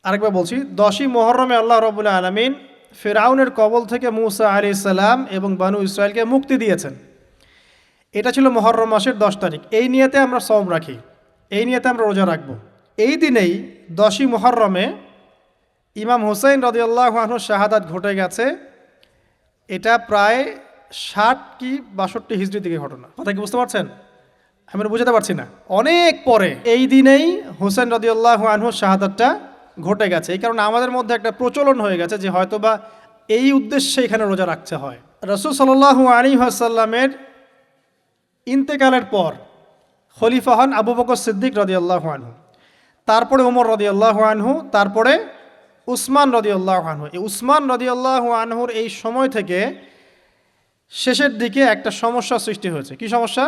আরেকবার বলছি, 10ই মুহররমে আল্লাহ রাব্বুল আলামিন ফিরআউনের কবল থেকে মূসা আলাইহিস সালাম এবং বনু ইসরাইলকে মুক্তি দিয়েছেন। এটা ছিল মুহররম মাসের 10 তারিখ। এই নিয়তে আমরা সওম রাখি, এই নিয়তে আমরা রোজা রাখব। এই দিনেই 10ই মুহররমে ইমাম হুসাইন রাদিয়াল্লাহু আনহু শাহাদাত ঘটে গেছে। এটা প্রায় 60 কি 62 হিজরি দিকে ঘটনা। কথা কি বুঝতে পারছেন? আমি বুঝাতে পারছি না। অনেক পরে এই দিনেই হুসাইন রাদিয়াল্লাহু আনহু শাহাদাতটা ঘটে গেছে। এই কারণে আমাদের মধ্যে একটা প্রচলন হয়ে গেছে যে হয়তোবা এই উদ্দেশ্যে এখানে রোজা রাখতে হয়। রাসূল সাল্লাল্লাহু আলাইহি ওয়াসাল্লামের ইন্তেকালের পর খলিফা হন আবু বকর সিদ্দিক রাদিয়াল্লাহু আনহু, তারপরে ওমর রাদিয়াল্লাহু আনহু, তারপরে উসমান রাদিয়াল্লাহু আনহু। এই উসমান রাদিয়াল্লাহু আনহুর এই সময় থেকে শেষের দিকে একটা সমস্যা সৃষ্টি হয়েছে। কি সমস্যা?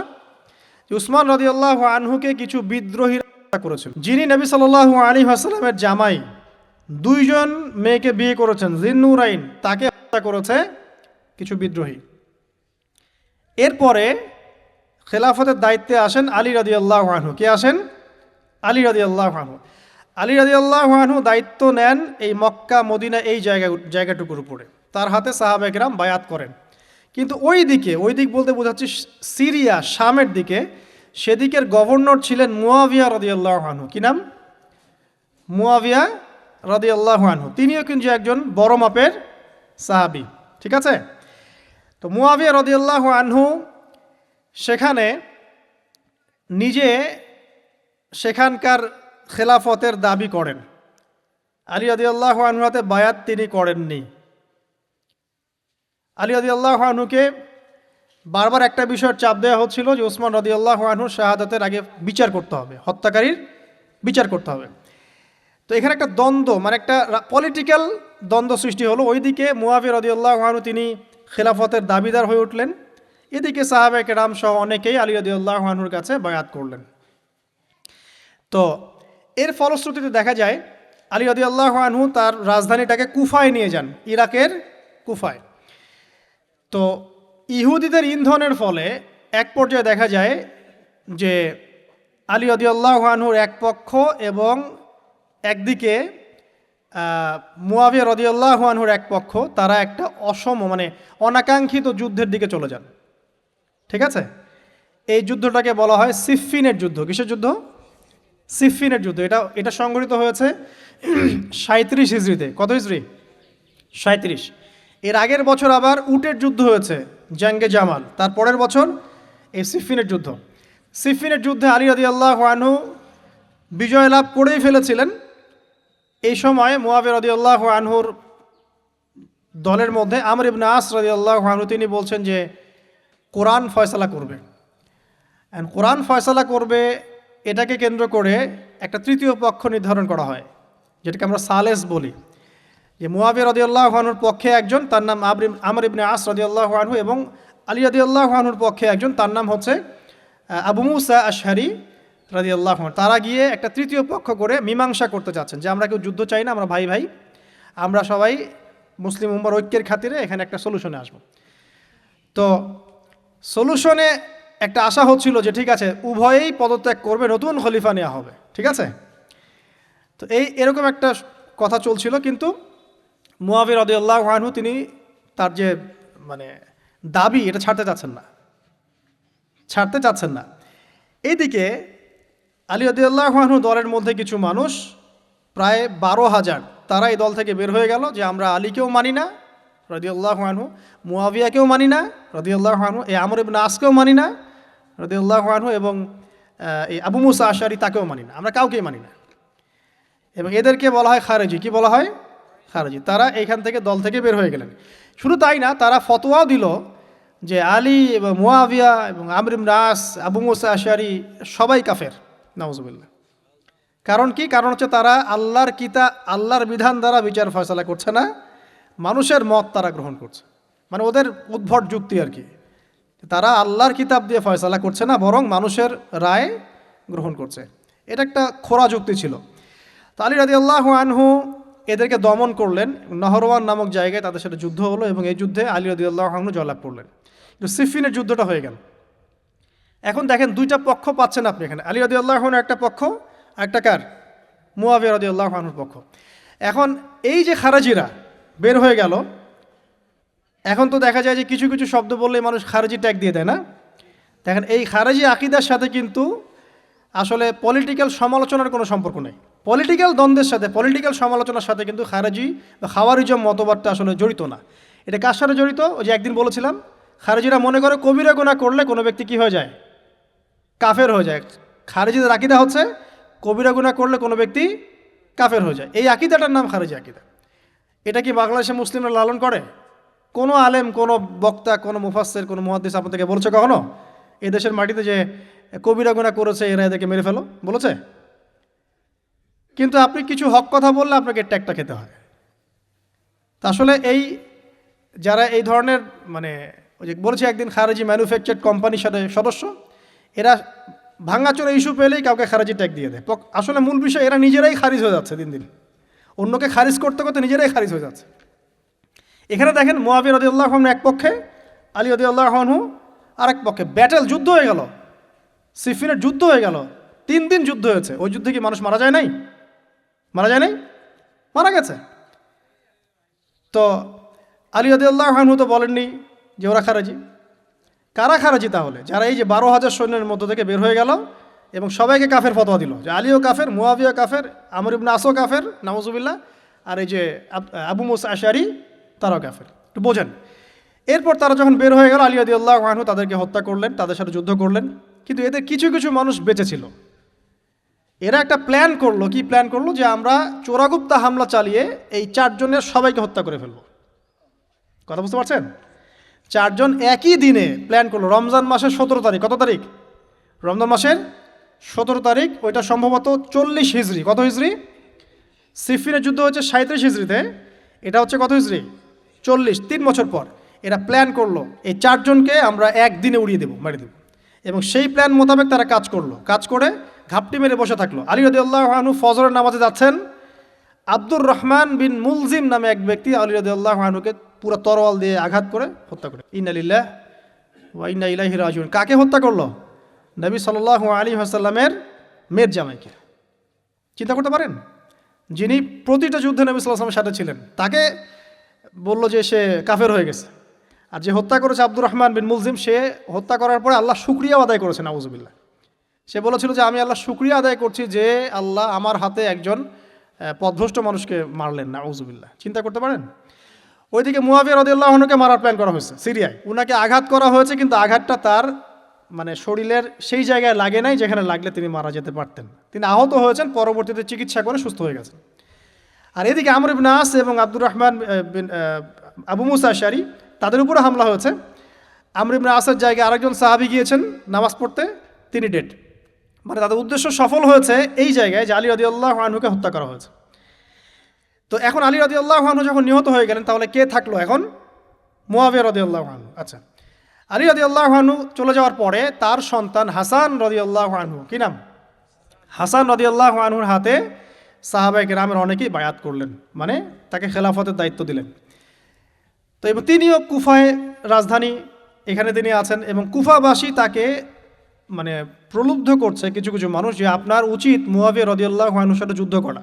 উসমান রাদিয়াল্লাহু আনহুকে কিছু বিদ্রোহীরা হত্যা করেছিল। যিনি নবী সাল্লাল্লাহু আলাইহি ওয়াসাল্লামের জামাই, 2 জন মেয়েকে বিয়ে করেছেন, জিন্নুরাইন, তাকে হত্যা করেছে কিছু বিদ্রোহী। এরপরে খেলাফতের দায়িত্বে আসেন আলী রাদিয়াল্লাহু আনহু। কে আসেন? আলী রাদিয়াল্লাহু আনহু। আলী রাদিয়াল্লাহু আনহু দায়িত্ব নেন এই মক্কা মদিনা এই জায়গাটুকুর উপরে। তার হাতে সাহাবা একরাম বায়াত করেন। কিন্তু ওই দিক বলতে বোঝাচ্ছি সিরিয়া, শামের দিকে, সেদিকের গভর্নর ছিলেন মুয়াবিয়া রাদিয়াল্লাহু আনহু। কি নাম? মুয়াবিয়া রাদিয়াল্লাহু আনহু। তিনিও কিন্তু একজন বড় মাপের সাহাবী। ঠিক আছে? তো মুয়াবিয়া রাদিয়াল্লাহু আনহু সেখানে নিজে সেখানকার খেলাফতের দাবি করেন। আলী রাদিয়াল্লাহু আনহুর হাতে বায়াত তিনি করেননি। আলী রাদিয়াল্লাহু আনহুকে বারবার একটা বিষয়ের চাপ দেওয়া হচ্ছিল যে উসমান রাদিয়াল্লাহু আনহু শাহাদাতের আগে বিচার করতে হবে, হত্যাকারীর বিচার করতে হবে। তো এখানে একটা দ্বন্দ্ব, মানে একটা পলিটিক্যাল দ্বন্দ্ব সৃষ্টি হলো। ওইদিকে মুয়াবিয়া রাদিয়াল্লাহু আনহু তিনি খেলাফতের দাবিদার হয়ে উঠলেন, এদিকে সাহাবায়ে কেরাম সহ অনেকেই আলী রাদিয়াল্লাহু আনহুর কাছে বায়াত করলেন। তো এর ফলশ্রুতিতে দেখা যায় আলী রাদিয়াল্লাহু আনহু তার রাজধানীটাকে কুফায় নিয়ে যান, ইরাকের কুফায়। তো ইহুদিদের ইন্ধনের ফলে এক পর্যায়ে দেখা যায় যে আলী রাদিয়াল্লাহু আনহুর এক পক্ষ এবং একদিকে মুয়াবিয়া রাদিয়াল্লাহু আনহুর এক পক্ষ, তারা একটা মানে অনাকাঙ্ক্ষিত যুদ্ধের দিকে চলে যান। ঠিক আছে? এই যুদ্ধটাকে বলা হয় সিফফিনের যুদ্ধ। কিসের যুদ্ধ? সিফফিনের যুদ্ধ। এটা সংঘটিত হয়েছে 37 হিজরিতে। কত হিজরি? 37। এর আগের বছর আবার উটের যুদ্ধ হয়েছে, জাঙ্গে জামাল। তার পরের বছর এই সিফফিনের যুদ্ধ। সিফফিনের যুদ্ধে আলী রাদিয়াল্লাহু আনহু বিজয় লাভ করেই ফেলেছিলেন। এই সময় মুয়াবিয়া রাদিয়াল্লাহু আনহুর দলের মধ্যে আমর ইবনে আস রাদিয়াল্লাহু আনহু তিনি বলছেন যে কোরআন ফয়সালা করবে। কোরআন ফয়সালা করবে, এটাকে কেন্দ্র করে একটা তৃতীয় পক্ষ নির্ধারণ করা হয়, যেটাকে আমরা সালেস বলি। যে মুয়াবিয়া রাদিয়াল্লাহু আনহুর পক্ষে একজন, তার নাম আমর ইবনে আস রাদিয়াল্লাহু আনহু, এবং আলী রাদিয়াল্লাহু আনহুর পক্ষে একজন, তার নাম হচ্ছে আবু মুসা আশআরি রাদিয়াল্লাহু আনহু। তারা গিয়ে একটা তৃতীয় পক্ষ করে মীমাংসা করতে যাচ্ছেন যে আমরা কেউ যুদ্ধ চাই না, আমরা ভাই ভাই, আমরা সবাই মুসলিম উম্মার ঐক্যের খাতিরে এখানে একটা সলিউশনে আসব। তো সলিউশনে একটা আশা হচ্ছিল যে ঠিক আছে উভয়েই পদত্যাগ করবে, নতুন খলিফা নেওয়া হবে। ঠিক আছে? তো এরকম একটা কথা চলছিল। কিন্তু মুয়াবিয়া রাদিয়াল্লাহু আনহু তিনি তার যে মানে দাবি, এটা ছাড়তে চাচ্ছেন না। এইদিকে আলী রাদিয়াল্লাহু আনহু দলের মধ্যে কিছু মানুষ, প্রায় 12,000, তারা এই দল থেকে বের হয়ে গেল যে আমরা আলীকেও মানি না রাদিয়াল্লাহু আনহু, মুয়াবিয়াকেও মানি না রাদিয়াল্লাহু আনহু, এই আমর ইবনে আসকেও মানি না রাদিয়াল্লাহু আনহু, এবং এই আবু মুসা আশআরি তাকেও মানি না, আমরা কাউকেই মানি না। এবং এদেরকে বলা হয় খারেজি। কি বলা হয়? খারেজি। তারা এইখান থেকে দল থেকে বের হয়ে গেলেন। শুধু তাই না, তারা ফতোয়াও দিল যে আলী এবং মুয়াবিয়া এবং আমর ইবনে আস, আবু মুসা আশআরি সবাই কাফের। নাউজুবিল্লাহ। কারণ কি? কারণ হচ্ছে তারা আল্লাহর বিধান দ্বারা বিচার ফয়সালা করছে না, মানুষের মত তারা গ্রহণ করছে। মানে ওদের উদ্ভট যুক্তি আর কি। তারা আল্লাহর কিতাব দিয়ে ফয়সালা করছে না, বরং মানুষের রায় গ্রহণ করছে। এটা একটা খোরা যুক্তি ছিল। তো আলী রাদিয়াল্লাহু আনহু এদেরকে দমন করলেন। নহরওয়ান নামক জায়গায় তাদের সাথে যুদ্ধ হলো, এবং এই যুদ্ধে আলী রাদিয়াল্লাহু আনহু জয়লাভ করলেন। কিন্তু সিফফিনের যুদ্ধটা হয়ে গেল। এখন দেখেন দুইটা পক্ষ পাচ্ছেন আপনি এখানে, আলী রাদিয়াল্লাহু আনহু একটা পক্ষ, একটা কার? মুয়াবিয়া রাদিয়াল্লাহু আনহুর পক্ষ। এখন এই যে খারেজিরা বের হয়ে গেল, এখন তো দেখা যায় যে কিছু কিছু শব্দ বললে মানুষ খারেজি ট্যাগ দিয়ে দেয় না। দেখেন এই খারেজি আকিদার সাথে কিন্তু আসলে পলিটিক্যাল সমালোচনার কোনো সম্পর্ক নেই। পলিটিক্যাল দ্বন্দ্বের সাথে, পলিটিক্যাল সমালোচনার সাথে কিন্তু খারেজি বা খাওয়ারিজম মতবাদটা আসলে জড়িত না। এটা কার সাথে জড়িত? ওই যে একদিন বলেছিলাম, খারেজিরা মনে করে কবিরা গুনাহ করলে কোনো ব্যক্তি কী হয়ে যায়? কাফের হয়ে যায়। খারেজিদের আকিদা হচ্ছে কবিরা গুনাহ করলে কোনো ব্যক্তি কাফের হয়ে যায়। এই আকিদাটার নাম খারেজি আকিদা। এটা কি বাংলাদেশে মুসলিমরা লালন করে? কোনো আলেম, কোনো বক্তা, কোনো মুফাসসির, কোনো মুহাদ্দিস আপনাদেরকে বলছে কখনো এই দেশের মাটিতে যে কবিরা গুনাহ করেছে এরা এদেরকে মেরে ফেলো? বলেছে? কিন্তু আপনি কিছু হক কথা বললে আপনাকে ট্যাগটা খেতে হয়। তা আসলে এই যারা এই ধরনের মানে ওই যে বলেছে একদিন খারেজি ম্যানুফ্যাকচার্ড কোম্পানির সাথে সদস্য, এরা ভাঙাচোরা ইস্যু পেলেই কাউকে খারেজি ট্যাগ দিয়ে দেয়। আসলে মূল বিষয় এরা নিজেরাই খারিজ হয়ে যাচ্ছে দিন দিন, অন্যকে খারিজ করতে করতে নিজেরাই খারিজ হয়ে যাচ্ছে। এখানে দেখেন মুআবিয়া রাদিয়াল্লাহু আনহু এক পক্ষে, আলী রাদিয়াল্লাহু আনহু আরেক পক্ষে, ব্যাটেল, যুদ্ধ হয়ে গেল, সিফিনের যুদ্ধ হয়ে গেল, 3 দিন যুদ্ধ হয়েছে। ওই যুদ্ধে কি মানুষ মারা যায় নাই? মারা যায় নাই? মারা গেছে। তো আলী রাদিয়াল্লাহু আনহু তো বলেননি যে ওরা খারেজি। কারা খারেজি তাহলে? যারা এই যে 12,000 সৈন্যের মধ্য থেকে বের হয়ে গেল এবং সবাইকে কাফের ফতোয়া দিল যে আলীও কাফের, মুআবিয়া কাফের, আমর ইবনে আসও কাফের, নাউজুবিল্লাহ, আর এই যে আবু মুসা আশআরী তারাও কাফের। একটু বোঝেন। এরপর তারা যখন বের হয়ে গেল, আলী রাদিয়াল্লাহু আনহু তাদেরকে হত্যা করলেন, তাদের সাথে যুদ্ধ করলেন। কিন্তু এদের কিছু কিছু মানুষ বেঁচে ছিল। এরা একটা প্ল্যান করলো। কি প্ল্যান করলো? যে আমরা চোরাগুপ্তা হামলা চালিয়ে এই 4 জনের সবাইকে হত্যা করে ফেলবো। কথা বুঝতে পারছেন? 4 জন একই দিনে প্ল্যান করলো। রমজান মাসের 17 তারিখ। কত তারিখ? রমজান মাসের 17 তারিখ। ওইটা সম্ভবত 40 হিজরি। কত হিজরি? সিফিনের যুদ্ধ হচ্ছে 37 হিজরিতে, এটা হচ্ছে কত হিজরি? 40, 3 বছর পর। এরা প্ল্যান করলো এই 4 জনকে আমরা একদিনে উড়িয়ে দেবো, মেরে দেবো। এবং সেই প্ল্যান মোতাবেক তারা কাজ করলো। কাজ করে ঘাপটি মেরে বসে থাকলো। আলী রাদিয়াল্লাহু আনহু ফজরের নামাজে যাচ্ছেন, আব্দুর রহমান বিন মুলজিম নামে এক ব্যক্তি আলী রাদিয়াল্লাহু আনহুকে পুরো তরোয়াল দিয়ে আঘাত করে হত্যা করে। ইন্না লিল্লাহি ওয়া ইন্না ইলাইহি রাজিউন। কাকে হত্যা করলো? নবী সাল্লাল্লাহু আলাইহি ওয়াসাল্লামের মেয়ের জামাইকে। চিন্তা করতে পারেন? যিনি প্রতিটা যুদ্ধে নবী সাল্লাল্লাহু আলাইহি ওয়াসাল্লামের সাথে ছিলেন, তাকে বললো যে সে কাফের হয়ে গেছে। আর যে হত্যা করেছে আব্দুর রহমান বিন মুলজিম, সে হত্যা করার পরে আল্লাহ শুকরিয়াও আদায় করেছে, নাউজুবিল্লাহ। সে বলেছিল যে আমি আল্লাহ শুকরিয়া আদায় করছি যে আল্লাহ আমার হাতে একজন পথভ্রষ্ট মানুষকে মারলেন, নাউজুবিল্লাহ। চিন্তা করতে পারেন? ওইদিকে মুআবিয়া রাদিয়াল্লাহু আনহুকে মারার প্ল্যান করা হয়েছে সিরিয়ায়। উনাকে আঘাত করা হয়েছে, কিন্তু আঘাতটা তার মানে শরীরের সেই জায়গায় লাগে নাই যেখানে লাগলে তিনি মারা যেতে পারতেন। তিনি আহত হয়েছেন, পরবর্তীতে চিকিৎসা করে সুস্থ হয়ে গেছেন। আর এদিকে আমর ইবনে আস এবং আব্দুর রহমান বিন আবু মুসা আশআরী, তাদের উপরে হামলা হয়েছে। আমর ইবনে আসের জায়গায় আরেকজন সাহাবী গিয়েছেন নামাজ পড়তে, তিনি ডেড। মানে তাদের উদ্দেশ্য সফল হয়েছে এই জায়গায় যে আলী রাদিয়াল্লাহু আনহুকে হত্যা করা হয়েছে। তো এখন আলী রাদিয়াল্লাহু আনহু যখন নিহত হয়ে গেলেন, তাহলে কে থাকলো এখন? মুআবিয়া রাদিয়াল্লাহু আনহু। আচ্ছা, আলী রাদিয়াল্লাহু আনহু চলে যাওয়ার পরে তার সন্তান হাসান রাদিয়াল্লাহু আনহু, কি নাম? হাসান রাদিয়াল্লাহু আনহুর হাতে সাহাবায়ে কেরামের অনেকেই বায়াত করলেন, মানে তাকে খেলাফতের দায়িত্ব দিলেন। তো এবং তিনিও কুফায়, রাজধানী, এখানে তিনি আছেন এবং কুফাবাসী তাকে মানে প্রলুব্ধ করছে কিছু কিছু মানুষ যে আপনার উচিত মুআবিয়া রাদিয়াল্লাহু আনহুর সাথে যুদ্ধ করা,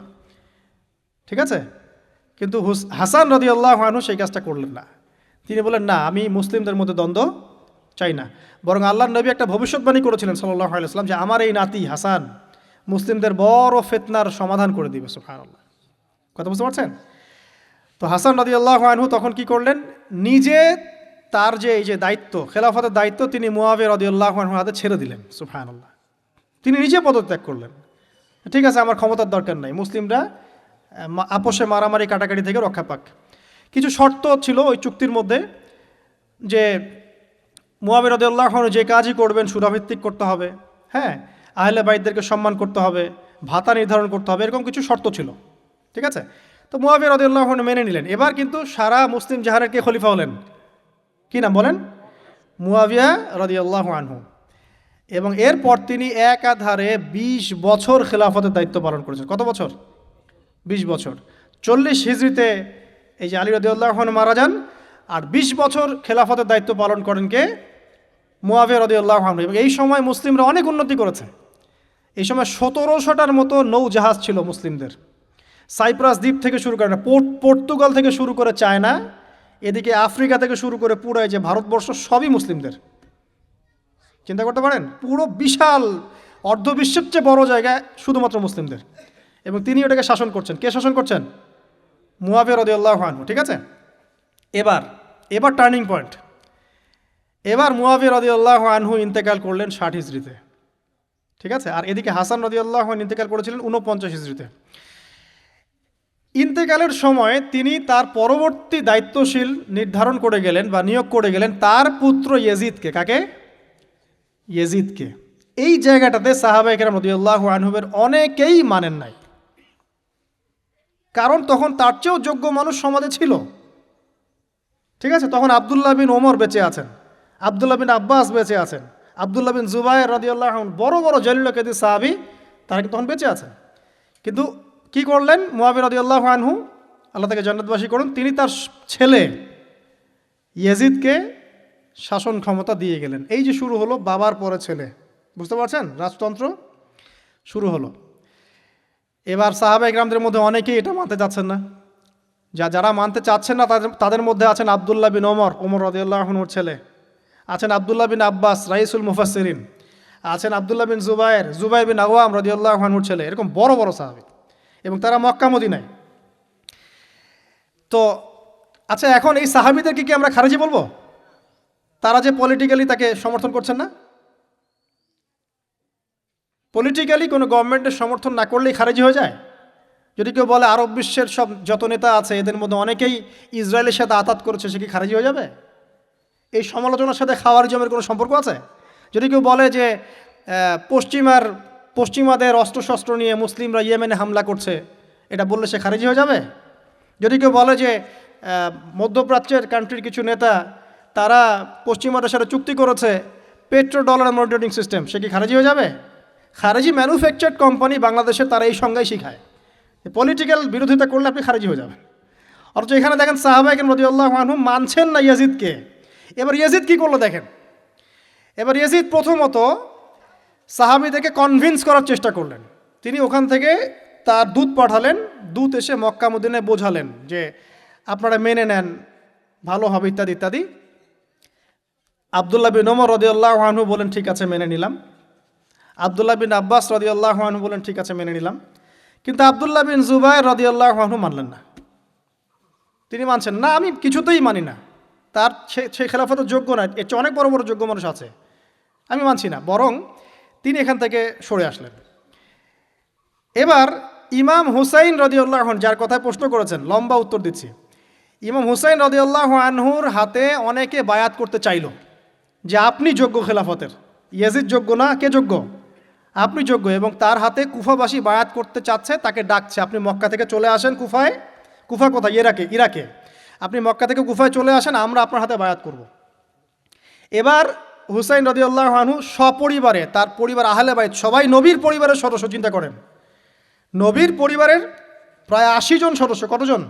ঠিক আছে? কিন্তু হাসান রাদিয়াল্লাহু আনহু সেই কাজটা করলেন না। তিনি বলেন, না, আমি মুসলিমদের মধ্যে দ্বন্দ্ব চাই না। বরং আল্লাহর নবী একটা ভবিষ্যৎবাণী করেছিলেন সাল্লাল্লাহু আলাইহি ওয়াসাল্লাম যে আমার এই নাতি হাসান মুসলিমদের বড় ফিতনার সমাধান করে দিবে। সুবহানাল্লাহ। কথা বুঝতে পারছেন? তো হাসান রাদিয়াল্লাহু আনহু তখন কি করলেন? নিজে তার যে এই যে দায়িত্ব, খেলাফতের দায়িত্ব, তিনি মুআবিয়া রাদিয়াল্লাহু আনহুর হাতে ছেড়ে দিলেন। সুবহানাল্লাহ। তিনি নিজে পদত্যাগ করলেন। ঠিক আছে, আমার ক্ষমতার দরকার নাই, মুসলিমরা আপোষে মারামারি কাটাকাটি থেকে রক্ষা পাক। কিছু শর্ত ছিল ওই চুক্তির মধ্যে, যে মুআবিয়া রাদিয়াল্লাহু আনহু যে কাজই করবেন সুরাভিত্তিক করতে হবে, হ্যাঁ, আহলে বাইতদেরকে সম্মান করতে হবে, ভাতা নির্ধারণ করতে হবে, এরকম কিছু শর্ত ছিল, ঠিক আছে? তো মুআবিয়া রাদিয়াল্লাহু আনহু মেনে নিলেন। এবার কিন্তু সারা মুসলিম জাহারের কে খলিফা হলেন? কি নাম বলেন? মুআবিয়া রাদিয়াল্লাহু আনহু। এবং এরপর তিনি একাধারে 20 বছর খেলাফতের দায়িত্ব পালন করেছেন। কত বছর? 20 বছর। 40 হিজরিতে এই যে আলী রাদিয়াল্লাহু আনহু মারা যান, আর 20 বছর খেলাফতের দায়িত্ব পালন করেন কে? মুআবিয়া রাদিয়াল্লাহু আনহু। এবং এই সময় মুসলিমরা অনেক উন্নতি করেছে। এই সময় 1700টার মতো নৌ জাহাজ ছিল মুসলিমদের। সাইপ্রাস দ্বীপ থেকে শুরু করে পর্তুগাল থেকে শুরু করে চায়না, এদিকে আফ্রিকা থেকে শুরু করে পুরো যে ভারতবর্ষ সবই মুসলিমদের। চিন্তা করতে পারেন, পুরো বিশাল অর্ধবিশ্বের চেয়ে বড় জায়গায় শুধুমাত্র মুসলিমদের, এবং তিনি ওটাকে শাসন করছেন। কে শাসন করছেন? মুয়াবিয়া রাদিয়াল্লাহু আনহু। ঠিক আছে, এবার টার্নিং পয়েন্ট। এবার মুয়াবিয়া রাদিয়াল্লাহু আনহু ইন্তেকাল করলেন 60 হিজরিতে। ঠিক আছে, আর এদিকে হাসান রাদিয়াল্লাহু আনহু ইন্তেকাল করেছিলেন 49 হিজরিতে। ইন্তেকালের সময় তিনি তার পরবর্তী দায়িত্বশীল নির্ধারণ করে গেলেন বা নিয়োগ করে গেলেন তার পুত্র ইয়েজিদকে। কাকে? ইয়েজিদকে। এই জায়গাটাতে সাহাবায়ে কেরাম রাদিয়াল্লাহু আনহুমের অনেকেই মানেন নাই, কারণ তখন তার চেয়েও যোগ্য মানুষ সমাজে ছিল। ঠিক আছে, তখন আব্দুল্লাহ বিন ওমর বেঁচে আছেন, আব্দুল্লাহ বিন আব্বাস বেঁচে আছেন, আব্দুল্লাহ বিন জুবায়ের রাদিয়াল্লাহু আনহু, বড় বড় জলিল কেদি সাহাবী, তারা তখন বেঁচে আছেন। কিন্তু কি করলেন মুয়াবিয়া রাদিয়াল্লাহু আনহু, আল্লাহ তাকে জান্নাতবাসী করুন, তিনি তার ছেলে ইয়েজিদকে শাসন ক্ষমতা দিয়ে গেলেন। এই যে শুরু হলো বাবার পরে ছেলে, বুঝতে পারছেন, রাজতন্ত্র শুরু হলো। এবার সাহাবায়ে কেরামদের মধ্যে অনেকেই এটা মানতে চাচ্ছেন না। যারা মানতে চাচ্ছেন না তাদের মধ্যে আছেন আব্দুল্লাহ বিন ওমর রাদিয়াল্লাহু আনহুর ছেলে, আছেন আব্দুল্লাহ বিন আব্বাস রাইসুল মুফাসসিরিন, আছেন আব্দুল্লাহ বিন জুবায়ের বিন আওয়াম রাদিয়াল্লাহু আনহুর ছেলে, এরকম বড় বড় সাহাবী, এবং তারা মক্কা মদিনায়। তো আচ্ছা, এখন এই সাহাবীদেরকে কি আমরা খারিজি বলবো? তারা যে পলিটিক্যালি তাকে সমর্থন করছেন না, পলিটিক্যালি কোনো গভর্নমেন্টের সমর্থন না করলেই খারিজি হয়ে যায়? যদি কেউ বলে আরব বিশ্বের সব যত নেতা আছে এদের মধ্যে অনেকেই ইসরায়েলের সাথে আতাত করেছে, সে কি খারিজি হয়ে যাবে? এই সমালোচনার সাথে খাওয়ারিজমের কোনো সম্পর্ক আছে? যদি কেউ বলে যে পশ্চিমাদের অস্ত্রশস্ত্র নিয়ে মুসলিমরা ইয়েমেনে হামলা করছে, এটা বললে সে খারিজি হয়ে যাবে? যদি কেউ বলে যে মধ্যপ্রাচ্যের কান্ট্রির কিছু নেতা তারা পশ্চিমাদের সাথে চুক্তি করেছে পেট্রো ডলার মনিটরিং সিস্টেম, সে কি খারিজি হয়ে যাবে? খারিজি ম্যানুফ্যাকচার্ড কোম্পানি বাংলাদেশে তারা এই সংজ্ঞাই শিখায়, পলিটিক্যাল বিরোধিতা করলে আপনি খারিজি হয়ে যাবেন। অথচ এখানে দেখেন সাহাবায়ে কেরাম রাদিয়াল্লাহু আনহু মানছেন না ইয়াজিদকে। এবার ইয়াজিদ কি করলো দেখেন। এবার ইয়াজিদ প্রথমত সাহাবীদেরকে কনভিন্স করার চেষ্টা করলেন। তিনি ওখান থেকে তার দূত পাঠালেন, দূত এসে মক্কা মদিনায় বোঝালেন যে আপনারা মেনে নেন, ভালো হবে, ইত্যাদি ইত্যাদি। আব্দুল্লাহ বিন ওমর রাদিয়াল্লাহু আনহু বলেন ঠিক আছে মেনে নিলাম, আব্দুল্লাহ বিন আব্বাস রাদিয়াল্লাহু আনহু বলেন ঠিক আছে মেনে নিলাম। কিন্তু আব্দুল্লাহ বিন জুবায়ের রাদিয়াল্লাহু আনহু মানলেন না। তিনি মানছেন না, আমি কিছুতেই মানি না, তার সে খেলাফতের যোগ্য না, এর চেয়ে অনেক বড় বড় যোগ্য মানুষ আছে, আমি মানছি না। বরং তিনি এখান থেকে সরে আসলেন। এবার ইমাম হুসাইন রাদিয়াল্লাহু আনহু, যার কথায় প্রশ্ন করেছেন, লম্বা উত্তর দিচ্ছি। ইমাম হুসাইন রাদিয়াল্লাহু আনহুর হাতে অনেকে বায়াত করতে চাইল যে আপনি যোগ্য খেলাফতের, ইয়াজিদ যোগ্য না, কে যোগ্য? আপনি যোগ্য। এবং তার হাতে কুফাবাসী বায়াত করতে চাচ্ছে, তাকে ডাকছে আপনি মক্কা থেকে চলে আসেন কুফায়। কুফা কোথায়? ইরাকে। আপনি মক্কা থেকে কুফায় চলে আসেন, আমরা আপনার হাতে বায়াত করব। এবার হুসাইন রাদিয়াল্লাহু আনহু সপরিবারে, তার পরিবার আহলে বাইত সবাই নবীর পরিবারের সদস্য, চিন্তা করেন, নবীর পরিবারের প্রায় 80 জন সদস্য। কতজন?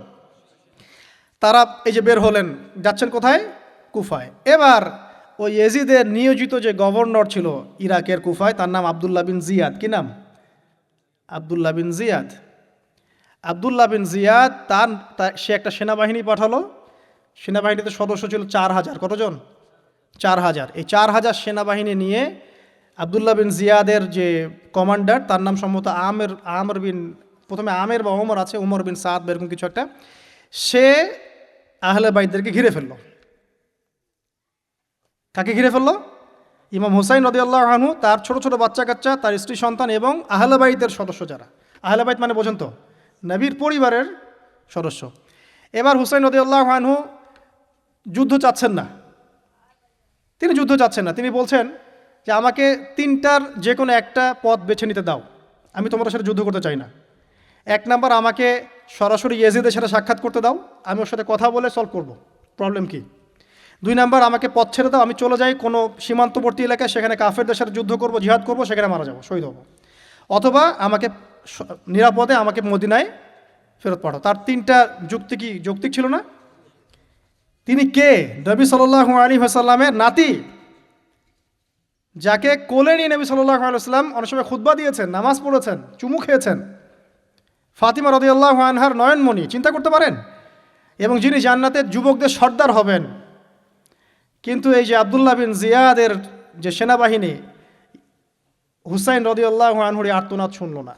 তারা এই যে বের হলেন, যাচ্ছেন কোথায়? কুফায়। এবার ওই ইয়াজিদের নিয়োজিত যে গভর্নর ছিল ইরাকের কুফায়, তার নাম আব্দুল্লাহ বিন জিয়াদ। কি নাম? আব্দুল্লাহ বিন জিয়াদ। আব্দুল্লাহ বিন জিয়াদ সে একটা সেনাবাহিনী পাঠালো। সেনাবাহিনীতে সদস্য ছিল 4000। কতজন? 4000। এই 4000 সেনাবাহিনী নিয়ে আব্দুল্লাহ বিন জিয়াদের যে কমান্ডার, তার নাম সম্ভবত আমর বিন, প্রথমে আমের বা ওমর আছে, ওমর বিন সাদ এরকম কিছু একটা, সে আহলে বাইতদেরকে ঘিরে ফেলল। কাকে ঘিরে ফেলল? ইমাম হুসাইন রাদিয়াল্লাহু আনহু, তার ছোট ছোট বাচ্চা কাচ্চা, তার স্ত্রী সন্তান এবং আহলে বাইতের সদস্য যারা। আহলে বাইত মানে বোঝেন তো, নবীর পরিবারের সদস্য। এবার হুসাইন রাদিয়াল্লাহু আনহু যুদ্ধ চাচ্ছেন না, তিনি যুদ্ধ চাচ্ছেন না। তিনি বলছেন যে আমাকে 3টার যে কোনো একটা পথ বেছে নিতে দাও, আমি তোমাদের সাথে যুদ্ধ করতে চাই না। 1 নাম্বার, আমাকে সরাসরি ইয়াজিদের সাথে সাক্ষাৎ করতে দাও, আমি ওর সাথে কথা বলে সলভ করব, প্রবলেম কি। 2 নাম্বার, আমাকে পথ ছেড়ে দাও, আমি চলে যাই কোনো সীমান্তবর্তী এলাকায়, সেখানে কাফেরদের সাথে যুদ্ধ করব, জিহাদ করব, সেখানে মারা যাব, শহীদ হব। অথবা আমাকে নিরাপদে আমাকে মদিনায় ফেরত পাঠাও। তার 3টা যুক্তি কি যৌক্তিক ছিল না? তিনি কে? নবী সাল্লাল্লাহু আলাইহি ওয়াসাল্লামের নাতি, যাকে কোলে নিয়ে নবী সাল্লাল্লাহু আলাইহি ওয়াসাল্লাম অনেক সময় খুতবা দিয়েছেন, নামাজ পড়েছেন, চুমু খেয়েছেন। ফাতিমা রাদিয়াল্লাহু আনহার নয়নমণি, চিন্তা করতে পারেন, এবং যিনি জান্নাতের যুবকদের সর্দার হবেন। কিন্তু এই যে আব্দুল্লাহ বিন জিয়াদের যে সেনাবাহিনী, হুসাইন রাদিয়াল্লাহু আনহুর আর্তনাদ শুনল না।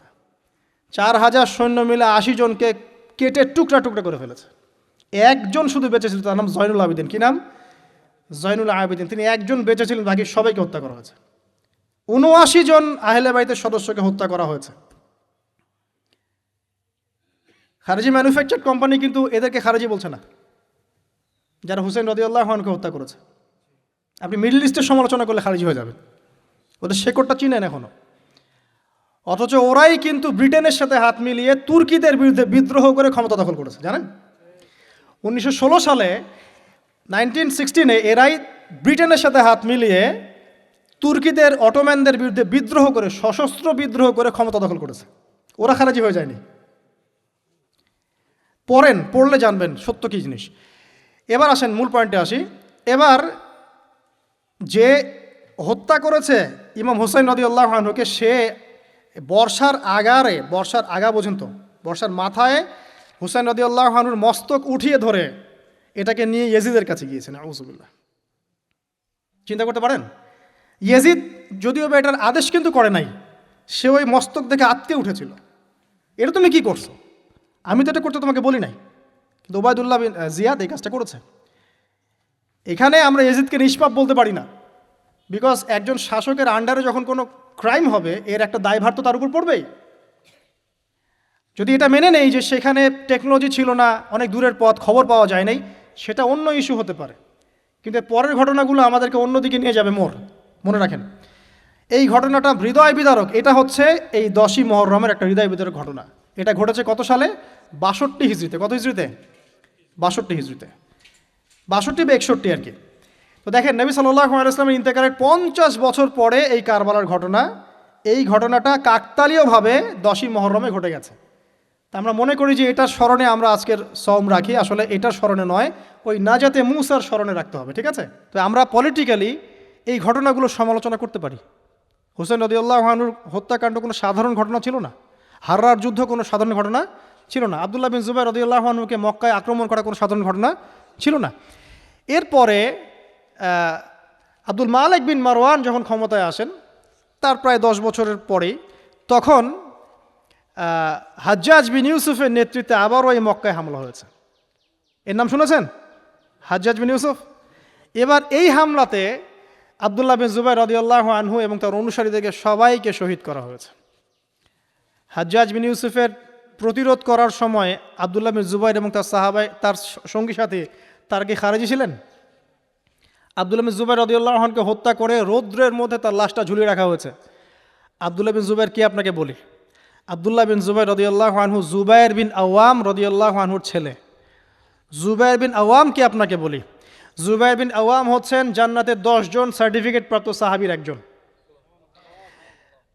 4000 সৈন্য মিলে 80 জনকে কেটে টুকরা টুকরা করে ফেলেছে। একজন শুধু বেঁচে ছিল, তার নাম জয়নুল আবেদিন। কি নাম? জয়নুল আবেদিন। তিনি একজন বেঁচে ছিলেন, বাকি সবাইকে হত্যা করা হয়েছে। 79 জন আহলে বাইতের সদস্যকে হত্যা করা হয়েছে। খারেজি ম্যানুফ্যাকচার কোম্পানি কিন্তু এদেরকে খারেজি বলছে না, যারা হুসেন রাদিয়াল্লাহু আনহুকে হত্যা করেছে। আপনি মিডল ইস্টের সমালোচনা করলে খারিজি হয়ে যাবে, ওদের শেকড়টা চিনেন এখনো। অথচ ওরাই কিন্তু ব্রিটেনের সাথে হাত মিলিয়ে তুর্কিদের বিরুদ্ধে বিদ্রোহ করে ক্ষমতা দখল করেছে, জানেন? 1916 সালে 1916 এরাই ব্রিটেনের সাথে হাত মিলিয়ে তুর্কিদের, অটোম্যানদের বিরুদ্ধে বিদ্রোহ করে, সশস্ত্র বিদ্রোহ করে ক্ষমতা দখল করেছে। ওরা খারাজি হয়ে যায়নি। পড়লে জানবেন সত্য কী জিনিস। এবার আসেন মূল পয়েন্টে আসি। এবার যে হত্যা করেছে ইমাম হুসাইন রাদিয়াল্লাহু আনহুকে, সে বর্ষার আগা পর্যন্ত, বর্ষার মাথায় হুসাইন রাদিয়াল্লাহু আনহুর মস্তক উঠিয়ে ধরে এটাকে নিয়ে ইয়েজিদের কাছে গিয়েছেন। আউযুবিল্লাহ। চিন্তা করতে পারেন? ইয়েজিদ যদিও বা এটার আদেশ কিন্তু করে নাই, সে ওই মস্তক দেখে আটকে উঠেছিল। এটা তুমি কি করছো? আমি তো এটা করতে তোমাকে বলি নাই, কিন্তু ওবায়দুল্লাহ বিন জিয়াদ এই কাজটা করেছে। এখানে আমরা ইয়েজিদকে নিষ্পাপ বলতে পারি না, বিকজ একজন শাসকের আন্ডারে যখন কোনো ক্রাইম হবে, এর একটা দায়ভার তো তার উপর পড়বেই। যদি এটা মেনে নেই যে সেখানে টেকনোলজি ছিল না, অনেক দূরের পথ, খবর পাওয়া যায় নাই, সেটা অন্য ইস্যু হতে পারে। কিন্তু পরের ঘটনাগুলো আমাদেরকে অন্যদিকে নিয়ে যাবে। মনে রাখেন, এই ঘটনাটা হৃদয় বিদারক। এটা হচ্ছে এই 10ই মুহররমের একটা হৃদয় বিদারক ঘটনা। এটা ঘটেছে কত সালে? 62 হিজরিতে। কত হিজরিতে? 62 হিজরিতে, 62 বা 61 আর কি। তো দেখেন, নবী সাল্লাল্লাহু আলাইহি ওয়াসাল্লামের ইন্তেকালের 50 বছর পরে এই কারবালার ঘটনা, এই ঘটনাটা কাকতালীয়ভাবে 10ই মুহররমে ঘটে গেছে। তা আমরা মনে করি যে এটার স্মরণে আমরা আজকের সওম রাখি, আসলে এটার স্মরণে নয়, ওই নাজাতে মুসার স্মরণে রাখতে হবে। ঠিক আছে? তো আমরা পলিটিক্যালি এই ঘটনাগুলো সমালোচনা করতে পারি। হুসেন রাদিয়াল্লাহু আনহুর হত্যাকাণ্ড কোনো সাধারণ ঘটনা ছিল না। হাররার যুদ্ধ কোনো সাধারণ ঘটনা ছিল না। আব্দুল্লাহ বিন জুবাইর রাদিয়াল্লাহু আনহুকে মক্কায় আক্রমণ করা কোনো সাধারণ ঘটনা ছিল না। এরপরে আব্দুল মালিক বিন মারওয়ান যখন ক্ষমতায় আসেন, তার প্রায় 10 বছরের পরেই, তখন হাজ্জাজ বিন ইউসুফের নেতৃত্বে আবারও এই মক্কায় হামলা হয়েছে। এর নাম শুনেছেন? হাজ্জাজ বিন ইউসুফ। এবার এই হামলাতে আব্দুল্লাহ বিন জুবাইর রাদিয়াল্লাহু আনহু এবং তার অনুসারীদেরকে সবাইকে শহীদ করা হয়েছে। হাজ্জাজ বিন ইউসুফের প্রতিরোধ করার সময় আব্দুল্লাহ বিন জুবাইর এবং তার সাহাবাই, তার সঙ্গী সাথী, তার কি খারেজি ছিলেন? আব্দুল্লাহ বিন জুবাইর রাদিয়াল্লাহু আনহুকে হত্যা করে রৌদ্রের মধ্যে তার লাশটা ঝুলিয়ে রাখা হয়েছে। আব্দুল্লাহ বিন জুবাইর কি আপনাকে বলি? আব্দুল্লাহ বিন জুবাইর রাদিয়াল্লাহু আনহু জুবাইর বিন আওয়াম রাদিয়াল্লাহু আনহুর ছেলে। জুবাইর বিন আওয়াম কি আপনাকে বলি? জুবাইর বিন আওয়াম হচ্ছেন জান্নাতের 10 জন সার্টিফিকেট প্রাপ্ত সাহাবীর একজন।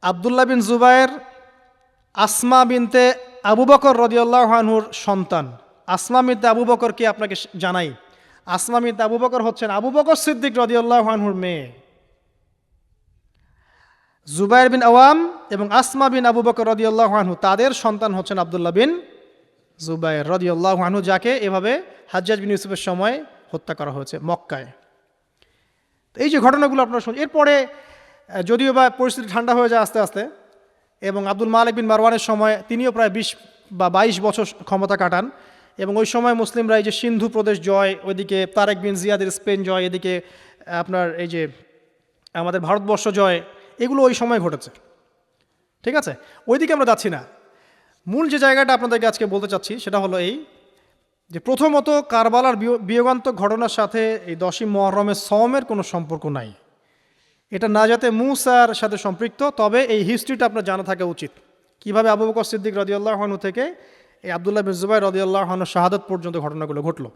আব্দুল্লাহ বিন জুবাইর আসমা বিনতে আবু বকর রাদিয়াল্লাহু আনহুর সন্তান। আসমা বিনতে আবু বকর কি আপনাকে জানাই? আসমা বিনতে আবু বকর হচ্ছেন আবু বকর সিদ্দিক রাদিয়াল্লাহু আনহুর মেয়ে। জুবাইর বিন আওয়াম এবং আসমা বিন আবু বকর রাদিয়াল্লাহু আনহু, তাদের সন্তান হচ্ছেন আব্দুল্লাহ বিন জুবাইর রাদিয়াল্লাহু আনহু, যাকে এভাবে হাজ্জাজ বিন ইউসুফের সময় হত্যা করা হয়েছে মক্কায়। এই যে ঘটনাগুলো আপনারা শুনুন। এরপরে যদিও বা পরিস্থিতি ঠান্ডা হয়ে যায় আস্তে আস্তে, এবং আব্দুল মালিক বিন মারওয়ানের সময় তিনিও প্রায় 20 বা 22 বছর ক্ষমতা কাটান, এবং ওই সময় মুসলিমরা এই যে সিন্ধু প্রদেশ জয়, ওইদিকে তারেক বিন জিয়াদের স্পেন জয়, এদিকে আপনার এই যে আমাদের ভারতবর্ষ জয়, এগুলো ওই সময় ঘটেছে। ঠিক আছে? ওইদিকে আমরা যাচ্ছি না। মূল যে জায়গাটা আপনাদেরকে আজকে বলতে চাচ্ছি সেটা হলো এই যে, প্রথমত কারবালার বিয়োগান্তক ঘটনার সাথে এই 10ই মুহররমের সওমের কোনো সম্পর্ক নাই। এটা নাজাতে মুসার সাথে সম্পৃক্ত, তবে এই হিস্ট্রিটা আপনার জানা থাকা উচিত, কিভাবে আবু বকর সিদ্দিক রাদিয়াল্লাহু আনহু থেকে এই আব্দুল্লাহ বিন জুবাইর রাদিয়াল্লাহু আনহুর শাহাদাত পর্যন্ত ঘটনাগুলো ঘটলো।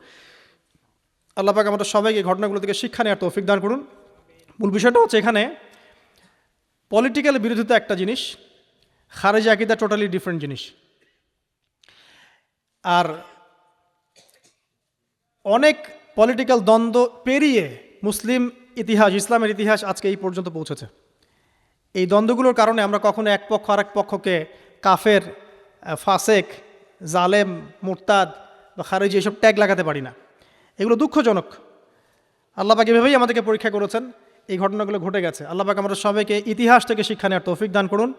আল্লাহ পাক আমাদের সবাইকে ঘটনাগুলো থেকে শিক্ষা নেওয়ার তৌফিক দান করুন। মূল বিষয়টা হচ্ছে, এখানে পলিটিক্যাল বিরোধিতা একটা জিনিস, খারেজি আকীদা টোটালি ডিফারেন্ট জিনিস। আর অনেক পলিটিক্যাল দ্বন্দ্ব পেরিয়ে মুসলিম ইতিহাস, ইসলামের ইতিহাস আজকে এই পর্যন্ত পৌঁছেছে। এই দ্বন্দ্বগুলোর কারণে আমরা কখনো এক পক্ষ আরেক পক্ষকে কাফের ফাসেক, জালেম, মুরতাদ বা খারিজি এসব ট্যাগ লাগাতে পারি না। এগুলো দুঃখজনক। আল্লাহ পাক এভাবেই আমাদেরকে পরীক্ষা করেছেন, এই ঘটনাগুলো ঘটে গেছে। আল্লাহ পাক আমাদের সবাইকে ইতিহাস থেকে শিক্ষা নেওয়ার তৌফিক দান করুন।